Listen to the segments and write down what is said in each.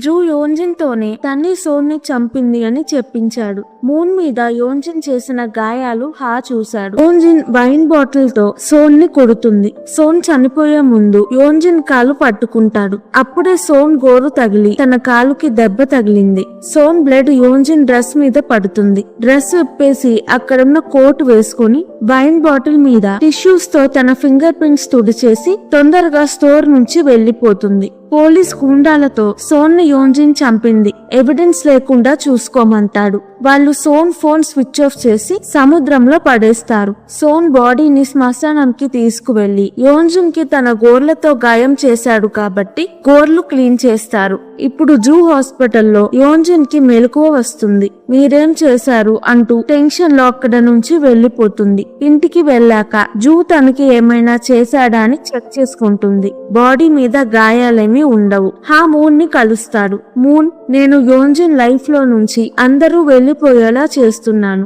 Zoo యోన్జిన్ తోనే తన్ని సోన్ ని చంపింది అని చెప్పించాడు. మూన్ మీద యోన్జిన్ చేసిన గాయాలు హా చూశాడు. యోన్జిన్ వైన్ బాటిల్ తో సోన్ ని కొడుతుంది. సోన్ చనిపోయే ముందు యోన్జిన్ కాలు పట్టుకుంటాడు. అప్పుడే సోన్ గోరు తగిలి తన కాలుకి దెబ్బ తగిలింది. సోన్ బ్లడ్ యోన్జిన్ డ్రెస్ మీద పడుతుంది. డ్రెస్ విప్పేసి అక్కడున్న కోట్ వేసుకుని వైన్ బాటిల్ మీద టిష్యూస్ తో తన ఫింగర్ ప్రింట్స్ తుడిచేసి తొందరగా స్టోర్ నుంచి వెళ్లిపోతుంది. పోలీస్ గుండాలతో సోన్ ని యోన్జిన్ చంపింది, ఎవిడెన్స్ లేకుండా చూసుకోమంటాడు. వాళ్ళు సోన్ ఫోన్ స్విచ్ ఆఫ్ చేసి సముద్రంలో పడేస్తారు. సోన్ బాడీని శ్మశానానికి తీసుకువెళ్లి యోన్జిన్ కి తన గోర్లతో గాయం చేశాడు కాబట్టి గోర్లు క్లీన్ చేస్తారు. ఇప్పుడు జూ హాస్పిటల్లో యోన్జిన్ కి మెలకువ వస్తుంది. మీరేం చేశారు అంటూ టెన్షన్ లో అక్కడ నుంచి వెళ్లిపోతుంది. ఇంటికి వెళ్ళాక జూ తనకి ఏమైనా చేశాడా అని చెక్ చేసుకుంటుంది. బాడీ మీద గాయాలేమీ ఉండవు. హా మూన్ ని కలుస్తాడు. మూన్, నేను యోన్జిన్ లైఫ్ లో నుంచి అందరూ వెళ్లిపోయేలా చేస్తున్నాను.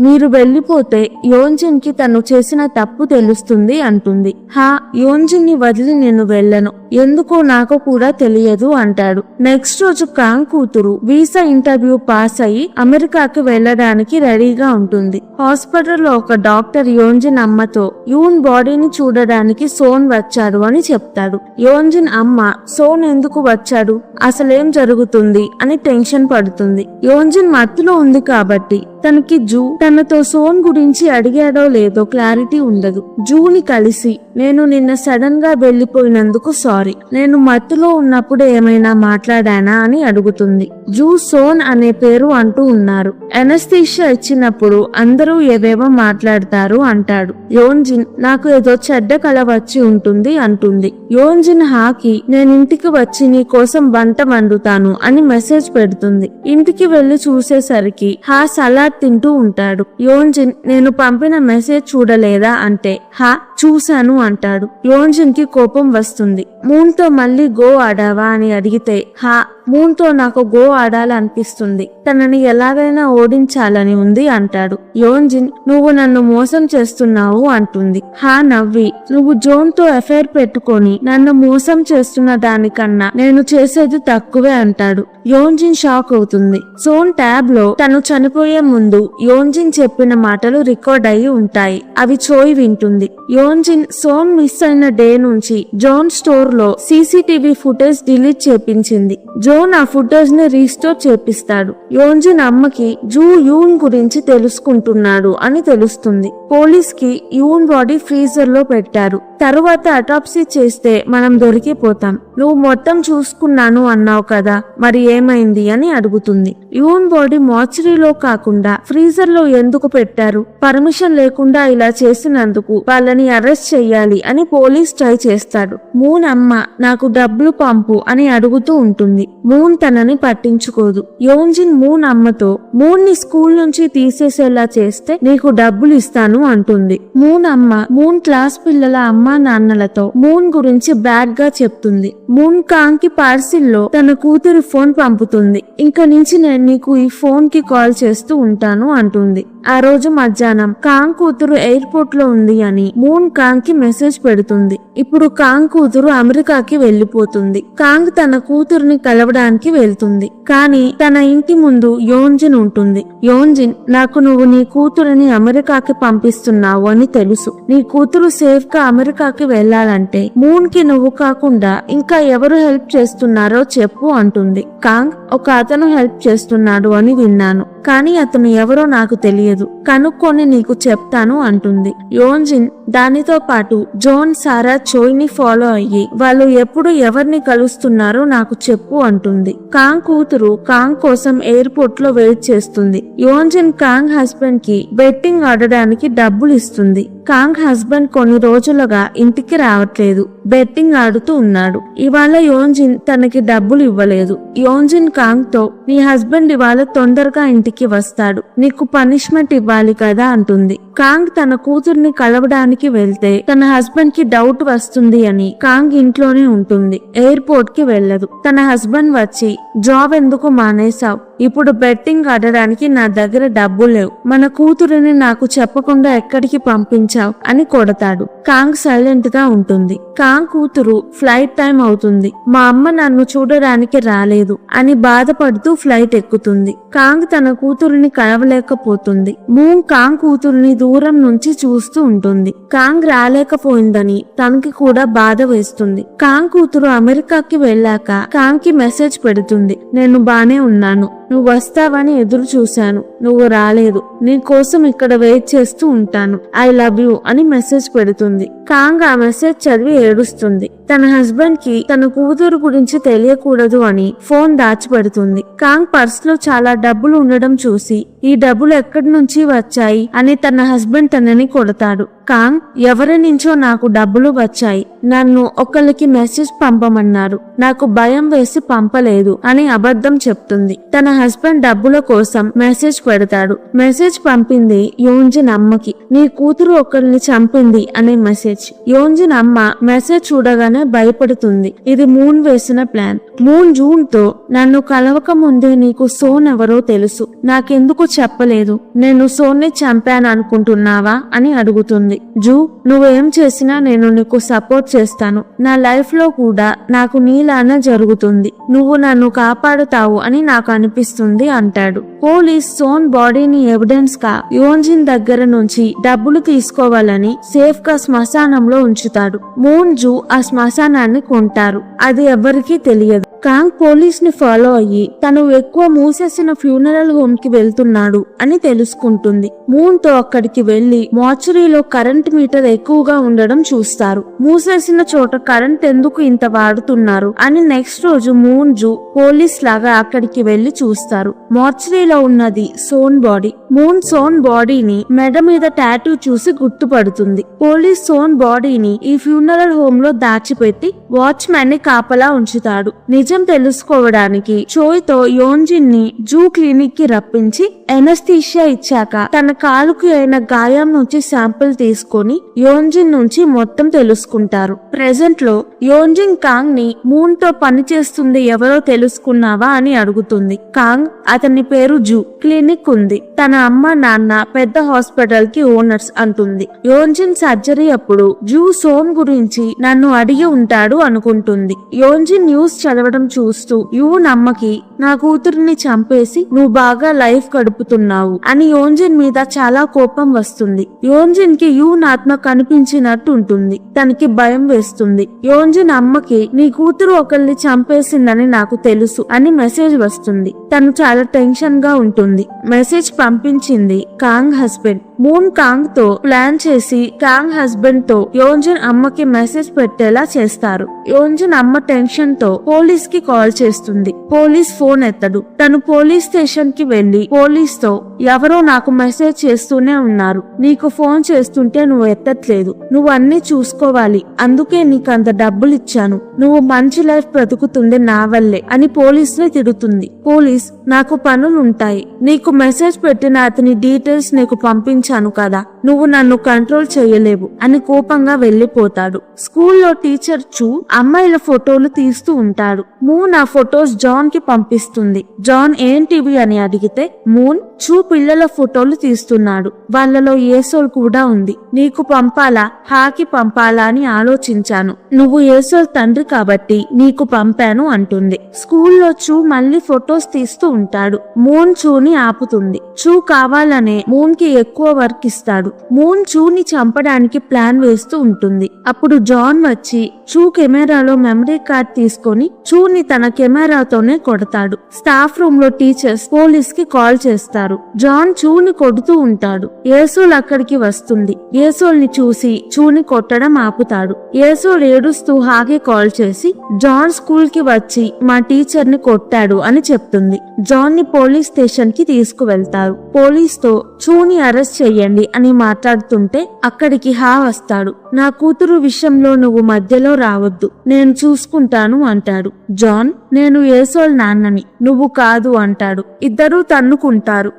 మీరు వెళ్లిపోతే యోన్జిన్ కి తను చేసిన తప్పు తెలుస్తుంది అంటుంది. హా, యోన్జిన్ ని వదిలి నేను వెళ్ళను, ఎందుకో నాకు కూడా తెలియదు అంటాడు. నెక్స్ట్ రోజు కాంగ్ కూతురు వీసా ఇంటర్వ్యూ పాస్ అయ్యి అమెరికాకి వెళ్లడానికి రెడీగా ఉంటుంది. హాస్పిటల్లో ఒక డాక్టర్ యోన్జిన్ అమ్మతో యూన్ బాడీని చూడడానికి సోన్ వచ్చాడు అని చెప్తాడు. యోన్జిన్ అమ్మ సోన్ ఎందుకు వచ్చాడు, అసలేం జరుగుతుంది అని టెన్షన్ పడుతుంది. యోన్జిన్ మత్తులో ఉంది కాబట్టి తనకి జూ తనతో సోన్ గురించి అడిగాడో లేదో క్లారిటీ ఉండదు. జూని కలిసి నేను నిన్న సడన్ గా వెళ్లిపోయినందుకు సారీ, నేను మత్తులో ఉన్నప్పుడు ఏమైనా మాట్లాడానా అని అడుగుతుంది. జూ సోన్ అనే పేరు అంటూ ఉన్నారు. ఎనస్థీషియా ఇచ్చినప్పుడు అందరూ ఏవేవో మాట్లాడతారు అంటాడు. యోన్జిన్ నాకు ఏదో చెడ్డ కళ వచ్చి ఉంటుంది అంటుంది. యోన్జిన్ హాకి నేను ఇంటికి వచ్చి నీ కోసం వంట వండుతాను అని మెసేజ్ పెడుతుంది. ఇంటికి వెళ్లి చూసేసరికి హా సలాడ్ తింటూ ఉంటాడు. యోన్జిన్ నేను పంపిన మెసేజ్ చూడలేదా అంటే హా చూశాను అంటాడు. యోన్జిన్ కి కోపం వస్తుంది. మూన్ తో మళ్ళీ గో ఆడావా అని అడిగితే హా మూన్ తో నాకు గో ఆడాలనిపిస్తుంది, తనని ఎలాగైనా ఓడించాలని ఉంది అంటాడు. యోన్జిన్ నువ్వు నన్ను మోసం చేస్తున్నావు అంటుంది. హా నవ్వి నువ్వు జోన్ తో అఫైర్ పెట్టుకొని నన్ను మోసం చేస్తున్న దానికన్నా నేను చేసేది తక్కువే అంటాడు. యోన్జిన్ షాక్ అవుతుంది. సోన్ ట్యాబ్ లో తను చనిపోయే ముందు యోన్జిన్ చెప్పిన మాటలు రికార్డ్ అయి ఉంటాయి. అవి చోయి వింటుంది. యోన్జిన్ సోన్ మిస్ అయిన డే నుంచి జోన్ స్టోర్ లో సీసీటీవీ ఫుటేజ్ డిలీట్ చేపించింది. జోన్ ఆ ఫుటేజ్ ని రీస్టోర్ చేపిస్తాడు. యోన్జిన్ అమ్మకి జూ యూన్ గురించి తెలుసుకుంటున్నాడు అని తెలుస్తుంది. పోలీస్ కి యూన్ బాడీ ఫ్రీజర్ లో పెట్టారు. తరువాత అటాప్సీ చేస్తే మనం దొరికిపోతాం. నువ్వు మొత్తం చూసుకున్నాను అన్నావు కదా, మరి ఏమైంది అని అడుగుతుంది. యూన్ బాడీ మార్చరీలో కాకుండా ఫ్రీజర్ లో ఎందుకు పెట్టారు, పర్మిషన్ లేకుండా ఇలా చేసినందుకు వాళ్ళని అరెస్ట్ చెయ్యాలి అని పోలీస్ ట్రై చేస్తాడు. మూన్ అమ్మ నాకు డబ్బులు పంపు అని అడుగుతూ ఉంటుంది. మూన్ తనని పట్టించుకోదు. యోన్జిన్ మూన్ అమ్మతో మూన్ ని స్కూల్ నుంచి తీసేసేలా చేస్తే నీకు డబ్బులు ఇస్తాను అంటుంది. మూన్ అమ్మ మూన్ క్లాస్ పిల్లల అమ్మా నాన్నలతో మూన్ గురించి బ్యాడ్ గా చెప్తుంది. మూన్ కాంగ్ కి పార్సిల్ లో తన కూతురి ఫోన్ పంపుతుంది. ఇంక నుంచి నేను నీకు ఈ ఫోన్ కి కాల్ చేస్తూ ఉంటాను అంటుంది. ఆ రోజు మధ్యాహ్నం కాంగ్ కూతురు ఎయిర్పోర్ట్ లో ఉంది అని మూన్ కాంగ్ కి మెసేజ్ పెడుతుంది. ఇప్పుడు కాంగ్ కూతురు అమెరికాకి వెళ్లిపోతుంది. కాంగ్ తన కూతురుని కలవడానికి వెళ్తుంది. కానీ తన ఇంటి ముందు యోన్జిన్ ఉంటుంది. యోన్జిన్ నాకు నువ్వు నీ కూతురుని అమెరికాకి పంపిస్తున్నావు అని తెలుసు. నీ కూతురు సేఫ్ గా అమెరికాకి వెళ్లాలంటే మూన్ కి నువ్వు కాకుండా ఇంకా ఎవరు హెల్ప్ చేస్తున్నారో చెప్పు అంటుంది. కాంగ్ ఒక అతను హెల్ప్ చేస్తున్నాడు అని విన్నాను, కానీ అతను ఎవరో నాకు తెలియదు, కనుక్కొని నీకు చెప్తాను అంటుంది. యోన్జిన్ దానితో పాటు జోన్ సారా చోయ్ ని ఫాలో అయ్యి వాళ్ళు ఎప్పుడు ఎవరిని కలుస్తున్నారో నాకు చెప్పు అంటుంది. కాంగ్ కూతురు కాంగ్ కోసం ఎయిర్పోర్ట్ లో వెయిట్ చేస్తుంది. యోన్జిన్ కాంగ్ హస్బెండ్ కి బెట్టింగ్ ఆడడానికి డబ్బులు ఇస్తుంది. కాంగ్ హస్బెండ్ కొన్ని రోజులుగా ఇంటికి రావట్లేదు, బెట్టింగ్ ఆడుతూ ఉన్నాడు. ఇవాళ యోన్జిన్ తనకి డబ్బులు ఇవ్వలేదు. యోన్జిన్ కాంగ్ తో నీ హస్బెండ్ ఇవాళ తొందరగా ఇంటికి వస్తాడు, నీకు పనిష్మెంట్ ఇవ్వాలి కదా అంటుంది. కాంగ్ తన కూతుర్ని కలవడానికి వెళ్తే తన హస్బెండ్ కి డౌట్ వస్తుంది అని కాంగ్ ఇంట్లోనే ఉంటుంది. ఎయిర్పోర్ట్ కి వెళ్ళదు. తన హస్బెండ్ వచ్చి జాబ్ ఎందుకు మానేసావ్, ఇప్పుడు బెట్టింగ్ ఆడడానికి నా దగ్గర డబ్బు లేవు. మన కూతురిని నాకు చెప్పకుండా ఎక్కడికి పంపించావు అని కొడతాడు. కాంగ్ సైలెంట్ గా ఉంటుంది. కాంగ్ కూతురు ఫ్లైట్ టైం అవుతుంది, మా అమ్మ నన్ను చూడడానికి రాలేదు అని బాధపడుతూ ఫ్లైట్ ఎక్కుతుంది. కాంగ్ తన కూతురిని కలవలేకపోతుంది. మూన్ కాంగ్ కూతురిని దూరం నుంచి చూస్తూ ఉంటుంది. కాంగ్ రాలేకపోయిందని తనకి కూడా బాధ వేస్తుంది. కాంగ్ కూతురు అమెరికాకి వెళ్ళాక కాంగ్ కి మెసేజ్ పెడుతుంది, నేను బానే ఉన్నాను, నువ్వు వస్తావని ఎదురు చూశాను, నువ్వు రాలేదు, నీ కోసం ఇక్కడ వెయిట్ చేస్తూ ఉంటాను, ఐ లవ్ యూ అని మెసేజ్ పెడుతుంది. కాంగ్ ఆ మెసేజ్ చదివి ఏడుస్తుంది. తన హస్బెండ్ కి తన కూతురు గురించి తెలియకూడదు అని ఫోన్ దాచిపెడుతుంది. కాంగ్ పర్స్ లో చాలా డబ్బులు ఉండడం చూసి ఈ డబ్బులు ఎక్కడి నుంచి వచ్చాయి అని తన హస్బెండ్ తనని కొడతాడు. కాంగ్ ఎవరి నుంచో నాకు డబ్బులు వచ్చాయి, నన్ను ఒకళ్ళకి మెసేజ్ పంపమన్నారు, నాకు భయం వేసి పంపలేదు అని అబద్ధం చెప్తుంది. తన హస్బెండ్ డబ్బుల కోసం మెసేజ్ పెడతాడు. మెసేజ్ పంపింది యోంజిన్ అమ్మకి, నీ కూతురు ఒకరిని చంపింది అనే మెసేజ్. యోంజిన్ అమ్మ మెసేజ్ చూడగానే భయపడుతుంది. ఇది మూన్ వేసిన ప్లాన్. మూన్ జూన్ తో నన్ను కలవక ముందే నీకు సోన్ ఎవరో తెలుసు, నాకెందుకు చెప్పలేదు, నేను సోన్ ని చంపాను అనుకుంటున్నావా అని అడుగుతుంది. జూ, నువ్వేం చేసినా నేను నీకు సపోర్ట్ చేస్తాను, నా లైఫ్ లో కూడా నాకు నీలానే జరుగుతుంది, నువ్వు నన్ను కాపాడుతావు అని నాకు అనిపిస్తుంది అంటాడు. పోలీస్ సోన్ బాడీని ఎవిడెన్స్ గా యోంజిన్ దగ్గర నుంచి డబ్బులు తీసుకోవాలని సేఫ్ గా శ్మశానంలో ఉంచుతాడు. మూన్ జూ ఆ శ్మశానాన్ని కొంటారు. అది ఎవరికీ తెలియదు. కాంగ్ పోలీస్ ని ఫాలో అయ్యి తను ఎక్కువ మూసేసిన ఫ్యూనరల్ హోమ్ కి వెళ్తున్నాడు అని తెలుసుకుంటుంది. మూన్ తో అక్కడికి వెళ్లి మార్చురీలో కరెంట్ మీటర్ ఎక్కువగా ఉండడం చూస్తారు. మూసేసిన చోట కరెంట్ ఎందుకు ఇంత వాడుతున్నారు అని నెక్స్ట్ రోజు మూన్ జూ పోలీస్ లాగా అక్కడికి వెళ్లి చూస్తారు. మార్చురీలో ఉన్నది సోన్ బాడీ. మూన్ సోన్ బాడీని మెడ మీద టాటూ చూసి గుర్తుపడుతుంది. పోలీస్ సోన్ బాడీని ఈ ఫ్యూనరల్ హోమ్ లో దాచిపెట్టి వాచ్మెన్ ని కాపలా ఉంచుతాడు. నిజం తెలుసుకోవడానికి చోయ్ తో యోంజిన్ ని జూ క్లినిక్ కి రప్పించి ఎనస్థీషియా ఇచ్చాక తన కాలుకి అయిన గాయం నుంచి శాంపిల్ తీసుకొని యోంజిన్ నుంచి మొత్తం తెలుసుకుంటారు. ప్రెజెంట్ లో యోంజిన్ కాంగ్ ని మూన్ తో పని చేస్తుంది ఎవరో తెలుసుకున్నావా అని అడుగుతుంది. కాంగ్, అతని పేరు జూ, క్లినిక్ ఉంది, తన అమ్మ నాన్న పెద్ద హాస్పిటల్ కి ఓనర్స్ అంటుంది. యోంజిన్ సర్జరీ అప్పుడు జూ సోన్ గురించి నన్ను అడిగి ఉంటాడు అనుకుంటుంది. యోంజిన్ న్యూస్ చదవడం చూస్తూ యూన్ అమ్మకి నా కూతురిని చంపేసి నువ్వు బాగా లైఫ్ గడుపుతున్నావు అని యోంజిన్ మీద చాలా కోపం వస్తుంది. యోంజిన్ కి యూన్ ఆత్మ కనిపించినట్టు ఉంటుంది. తనకి భయం వేస్తుంది. యోంజిన్ అమ్మకి నీ కూతురు ఒకరిని చంపేసిందని నాకు తెలుసు అని మెసేజ్ వస్తుంది. తను చాలా టెన్షన్ గా ఉంటుంది. మెసేజ్ పంపించింది కాంగ్ హస్బెండ్. మూన్ కాంగ్ తో ప్లాన్ చేసి కాంగ్ హస్బెండ్ తో యోంజిన్ అమ్మకి మెసేజ్ పెట్టేలా చేస్తారు. యోంజిన్ అమ్మ టెన్షన్ తో పోలీస్ కి కాల్ చేస్తుంది. పోలీస్ ఫోన్ ఎత్తడు. తను పోలీస్ స్టేషన్ కి వెళ్లి పోలీస్ తో ఎవరో నాకు మెసేజ్ చేస్తూనే ఉన్నారు, నీకు ఫోన్ చేస్తుంటే నువ్వు ఎత్తట్లేదు, నువ్వు అన్ని చూసుకోవాలి, అందుకే నీకు అంత డబ్బులు ఇచ్చాను, నువ్వు మంచి లైఫ్ బ్రతుకుతుంది నా వల్లే అని పోలీస్ ని తిడుతుంది. పోలీస్, నాకు పనులుంటాయి, నీకు మెసేజ్ పెట్టిన అతని డీటెయిల్స్ నీకు పంపించాను కదా, నువ్వు నన్ను కంట్రోల్ చేయలేవు అని కోపంగా వెళ్లిపోతాడు. స్కూల్లో టీచర్ చూ అమ్మాయిల ఫోటోలు తీస్తూ ఉంటాడు. మూన్ ఆ ఫొటోస్ జాన్ కి పంపిస్తుంది. జాన్ ఏంటివి అని అడిగితే మూన్ చూ పిల్లల ఫోటోలు తీస్తున్నాడు, వాళ్ళలో ఏసోల్ కూడా ఉంది, నీకు పంపాలా హాకి పంపాలా అని ఆలోచించాను, నువ్వు ఏసోల్ తండ్రి కాబట్టి నీకు పంపాను అంటుంది. స్కూల్లో చూ మళ్ళీ ఫొటోస్ తీస్తూ ఉంటాడు. మూన్ చూని ఆపుతుంది. చూ కావాలనే మూన్ కి ఎక్కువ వర్క్ ఇస్తాడు. మూన్ చూని చంపడానికి ప్లాన్ వేస్తూ ఉంటుంది. అప్పుడు జాన్ వచ్చి చూ కెమెరాలో మెమరీ కార్డ్ తీసుకొని చూని తన కెమెరాతోనే కొడతాడు. స్టాఫ్ రూమ్ లో టీచర్స్ పోలీస్ కి కాల్ చేస్తారు. జాన్ చూని కొడుతూ ఉంటాడు. ఏసోల్ అక్కడికి వస్తుంది. ఏసోల్ ని చూసి చూని కొట్టడం ఆపుతాడు. ఏసోల్ ఏడుస్తూ హాకి కాల్ చేసి జాన్ స్కూల్ కి వచ్చి మా టీచర్ ని కొట్టాడు అని చెప్తుంది. జాన్ ని పోలీస్ స్టేషన్ కి తీసుకువెళ్తారు. పోలీస్ తో చూని అరెస్ట్ చెయ్యండి అని మాట్లాడుతుంటే అక్కడికి హా వస్తాడు. నా కూతురు విషయంలో నువ్వు మధ్యలో రావద్దు, నేను చూసుకుంటాను అంటాడు. జాన్, నేను ఏసోల్ నాన్నని, నువ్వు కాదు అంటాడు. ఇద్దరూ తన్నుకుంటారు.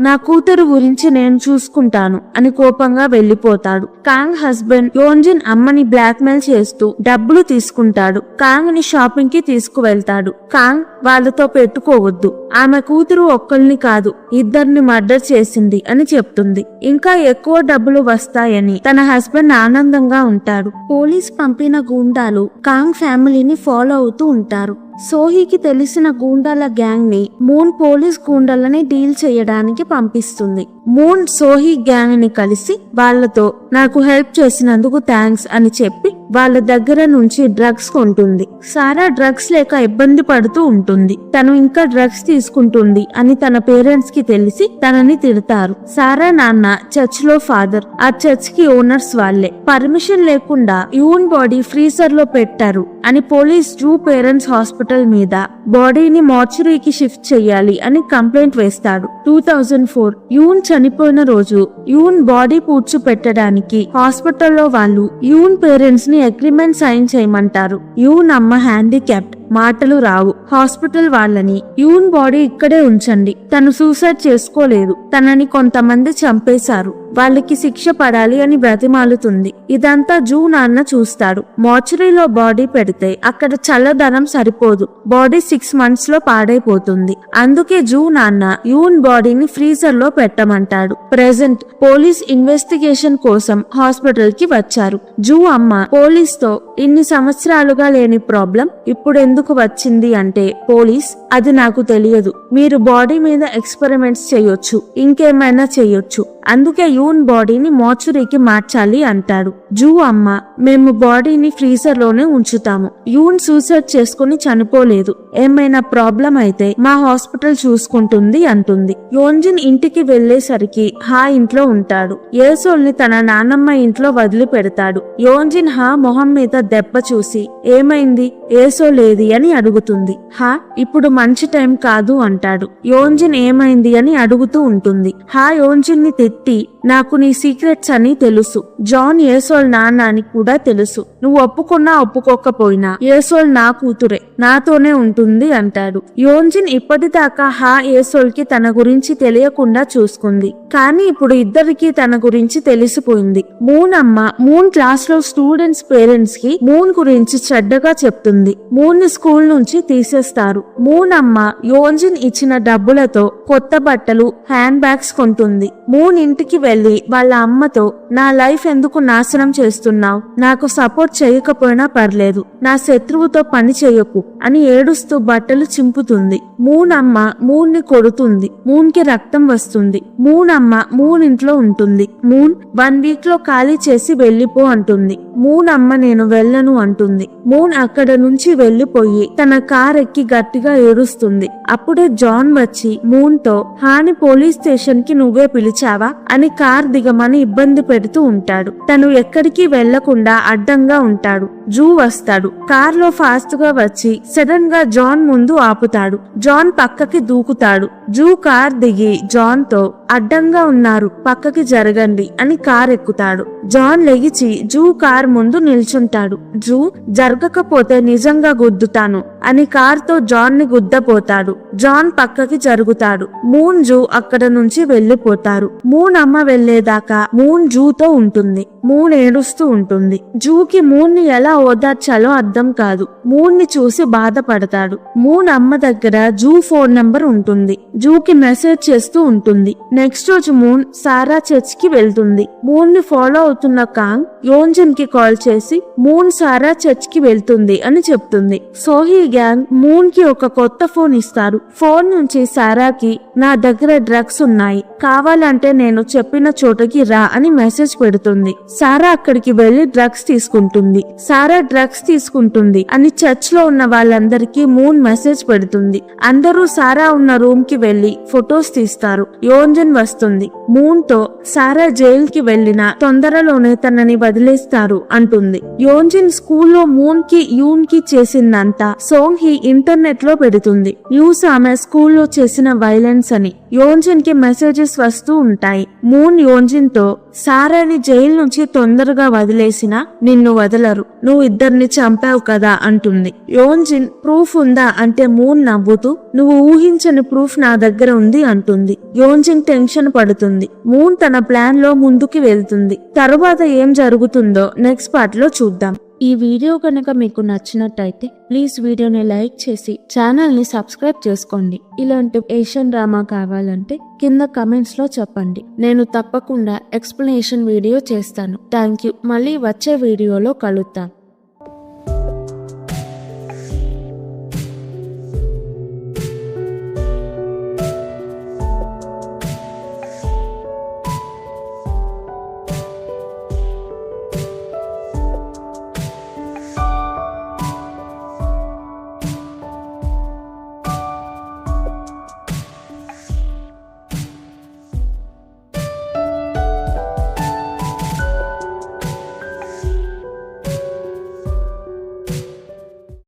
నా కూతురు గురించి నేను చూసుకుంటాను అని కోపంగా వెళ్లిపోతాడు. కాంగ్ హస్బెండ్ యోంజిన్ అమ్మని బ్లాక్మెయిల్ చేస్తూ డబ్బులు తీసుకుంటాడు. కాంగ్ ని షాపింగ్ కి తీసుకువెళ్తాడు. కాంగ్ వాళ్ళతో పెట్టుకోవద్దు, ఆమె కూతురు ఒక్కల్ని కాదు ఇద్దరిని మర్డర్ చేసింది అని చెప్తుంది. ఇంకా ఎక్కువ డబ్బులు వస్తాయని తన హస్బెండ్ ఆనందంగా ఉంటాడు. పోలీస్ పంపిన గూండాలు కాంగ్ ఫ్యామిలీని ఫాలో అవుతూ ఉంటారు. సోహీకి తెలిసిన గూండాల గ్యాంగ్ ని మూన్ పోలీస్ గూండాలని డీల్ చేయడానికి పంపిస్తుంది. మూన్ సోహీ గ్యాంగ్ ని కలిసి వాళ్లతో నాకు హెల్ప్ చేసినందుకు థ్యాంక్స్ అని చెప్పి వాళ్ళ దగ్గర నుంచి డ్రగ్స్ కొంటుంది. సారా డ్రగ్స్ లేక ఇబ్బంది పడుతూ ఉంటుంది. తను ఇంకా డ్రగ్స్ తీసుకుంటుంది అని తన పేరెంట్స్ కి తెలిసి తనని తిడతారు. సారా నాన్న చర్చ్ లో ఫాదర్, ఆ చర్చ్ కి ఓనర్స్ వాళ్లే. పర్మిషన్ లేకుండా యూన్ బాడీ ఫ్రీజర్ లో పెట్టారు అని పోలీస్ జూ పేరెంట్స్ హాస్పిటల్ మీద బాడీని మార్చురీకి షిఫ్ట్ చెయ్యాలి అని కంప్లైంట్ వేస్తాడు. 2004 యూన్ చనిపోయిన రోజు యూన్ బాడీ పూడ్చి పెట్టడానికి హాస్పిటల్లో వాళ్ళు యూన్ పేరెంట్స్ ని అగ్రిమెంట్ సైన్ చేయమంటారు. యూన్ అమ్మ హ్యాండిక్యాప్డ్, మాటలు రావు. హాస్పిటల్ వాళ్ళని యూన్ బాడీ ఇక్కడే ఉంచండి, తను సూసైడ్ చేసుకోలేదు, తనని కొంతమంది చంపేశారు, వాళ్ళకి శిక్ష పడాలి అని బ్రతిమాలుతుంది. ఇదంతా జూ నాన్న చూస్తాడు. మార్చురీలో బాడీ పెడితే అక్కడ చల్లదనం సరిపోదు, బాడీ 6 months లో పాడైపోతుంది. అందుకే జూ నాన్న యూన్ బాడీని ఫ్రీజర్ లో పెట్టమంటాడు. ప్రెజెంట్ పోలీస్ ఇన్వెస్టిగేషన్ కోసం హాస్పిటల్ కి వచ్చారు. జూ అమ్మ పోలీస్ తో ఇన్ని సంవత్సరాలుగా లేని ప్రాబ్లం ఇప్పుడు ఎందుకు వచ్చింది అంటే, పోలీస్ అది నాకు తెలియదు, మీరు బాడీ మీద ఎక్స్పెరిమెంట్స్ చేయొచ్చు, ఇంకేమైనా చేయొచ్చు, అందుకే యూన్ బాడీని మార్చురీకి మార్చాలి అంటాడు. జూ అమ్మ, మేము బాడీని ఫ్రీజర్ లోనే ఉంచుతాము, యూన్ సూసైడ్ చేసుకుని చనిపోలేదు, ఏమైనా ప్రాబ్లం అయితే మా హాస్పిటల్ చూసుకుంటుంది అంటుంది. యోంజిన్ ఇంటికి వెళ్లేసరికి ఇంట్లో ఉంటాడు. ఏసోల్ ని తన నాన్నమ్మ ఇంట్లో వదిలి పెడతాడు. యోంజిన్ మొహం మీద దెబ్బ చూసి ఏమైంది ఏసోల్ ఏది అని అడుగుతుంది. ఇప్పుడు మంచి టైం కాదు అంటాడు. యోంజిన్ ఏమైంది అని అడుగుతూ ఉంటుంది. యోంజిన్ ని తిట్టి, నాకు నీ సీక్రెట్స్ అని తెలుసు, జాన్ ఏసోల్ నాన్న అని కూడా తెలుసు, నువ్వు ఒప్పుకున్నా ఒప్పుకోకపోయినా ఏసోల్ నా కూతురే, నాతోనే ఉంటుంది అంటాడు. యోంజిన్ ఇప్పటిదాకా ఏసోల్ కి తన గురించి తెలియకుండా చూసుకుంది, కానీ ఇప్పుడు ఇద్దరికి తన గురించి తెలిసిపోయింది. మూన్ అమ్మ మూన్ క్లాస్ లో స్టూడెంట్స్ పేరెంట్స్ కి మూన్ గురించి చెడ్డగా చెప్తుంది. మూన్ ని స్కూల్ నుంచి తీసేస్తారు. మూన్ అమ్మ యోంజిన్ ఇచ్చిన డబ్బులతో కొత్త బట్టలు, హ్యాండ్ బ్యాగ్స్ కొంటుంది. మూన్ ఇంటికి వెళ్లి వాళ్ళ అమ్మతో, నా లైఫ్ ఎందుకు నాశనం చేస్తున్నావు, నాకు సపోర్ట్ చేయకపోయినా పర్లేదు, నా శత్రువుతో పని చేయకు అని ఏడుస్తూ బట్టలు చింపుతుంది. మూన్ అమ్మ మూన్ ని కొడుతుంది. మూన్ కి రక్తం వస్తుంది. మూన్ అమ్మ మూన్ ఇంట్లో ఉంటుంది. మూన్ 1 week లో ఖాళీ చేసి వెళ్లిపో అంటుంది. మూన్ అమ్మ నేను వెళ్ళను అంటుంది. మూన్ అక్కడ నుంచి వెళ్లిపోయి తన కార్ ఎక్కి గట్టిగా ఏడుస్తుంది. అప్పుడే జాన్ వచ్చి మూన్ తో, హాని పోలీస్ స్టేషన్ కి నువ్వే పిలిచావా అని కార్ దిగమని ఇబ్బంది పెడుతూ ఉంటాడు. తను ఎక్కడికి వెళ్లకుండా అడ్డంగా ఉంటాడు. జూ వస్తాడు. కార్ లో ఫాస్ట్ గా వచ్చి సడన్ గా జాన్ ముందు ఆపుతాడు. జాన్ పక్కకి దూకుతాడు. జూ కార్ దిగి జాన్ తో, అడ్డంగా ఉన్నారు, పక్కకి జరగండి అని కార్ ఎక్కుతాడు. జాన్ లెగిచి జూ కార్ ముందు నిల్చుంటాడు. జూ, జరగకపోతే నిజంగా గుద్దుతాను అని కార్ తో జాన్ ని గుద్దపోతాడు. జాన్ పక్కకి జరుగుతాడు. మూన్ జూ అక్కడ నుంచి వెళ్లిపోతారు. మూన్ అమ్మ వెళ్లేదాకా మూన్ జూతో ఉంటుంది. మూన్ ఏడుస్తూ ఉంటుంది. జూకి మూన్ ని ఎలా ఓదార్చాలో అర్థం కాదు. మూన్ ని చూసి బాధపడతాడు. మూన్ అమ్మ దగ్గర జూ ఫోన్ నంబర్ ఉంటుంది. జూకి మెసేజ్ చేస్తూ ఉంటుంది. నెక్స్ట్ రోజు మూన్ సారా చర్చ్ కి వెళ్తుంది. మూన్ ని ఫాలో అవుతున్న కాంగ్ యోంజిన్ కి కాల్ చేసి మూన్ సారా చర్చ్ కి వెళ్తుంది అని చెప్తుంది. సోహీ గ్యాంగ్ మూన్ కి ఒక కొత్త ఫోన్ ఇస్తారు. ఫోన్ నుంచి సారాకి, నా దగ్గర డ్రగ్స్ ఉన్నాయి, కావాలంటే నేను చెప్పిన చోటకి రా అని మెసేజ్ పెడుతుంది. సారా అక్కడికి వెళ్లి డ్రగ్స్ తీసుకుంటుంది. సారా డ్రగ్స్ తీసుకుంటుంది అని చర్చ్ లో ఉన్న వాళ్ళందరికీ మూన్ మెసేజ్ పెడుతుంది. అందరూ సారా ఉన్న రూమ్ కి వెళ్లి ఫొటోస్ తీస్తారు. యోంజిన్ వస్తుంది. మూన్ తో, సారా జైల్ కి వెళ్లినా తొందరలోనే తనని వదిలేస్తారు అంటుంది. యోంజిన్ స్కూల్లో మూన్ కి యూన్ కి చేసిందంతా సోంగ్ హీ ఇంటర్నెట్ లో పెడుతుంది న్యూస్ ఆమె స్కూల్లో చేసిన వైలెన్స్ అని. యోన్జిన్ కి మెసేజెస్ వస్తూ ఉంటాయి. మూన్ యోన్జిన్ తో సారాని జైలు నుంచి తొందరగా వదిలేసినా నిన్ను వదలరు, నువ్వు ఇద్దరిని చంపావు కదా అంటుంది. యోన్జిన్ ప్రూఫ్ ఉందా అంటే మూన్ నవ్వుతూ నువ్వు ఊహించని ప్రూఫ్ నా దగ్గర ఉంది అంటుంది. యోన్జిన్ టెన్షన్ పడుతుంది. మూన్ తన ప్లాన్ లో ముందుకు వెళ్తుంది. తరువాత ఏం జరుగుతుందో నెక్స్ట్ పార్ట్ లో చూద్దాం. ఈ వీడియో కనుక మీకు నచ్చినట్టయితే ప్లీజ్ వీడియోని లైక్ చేసి ఛానల్ ని సబ్స్క్రైబ్ చేసుకోండి. ఇలాంటి ఏషియన్ డ్రామా కావాలంటే కింద కమెంట్స్ లో చెప్పండి, నేను తప్పకుండా ఎక్స్ప్లెనేషన్ వీడియో చేస్తాను. Thank you. మళ్ళీ వచ్చే వీడియోలో కలుద్దాం.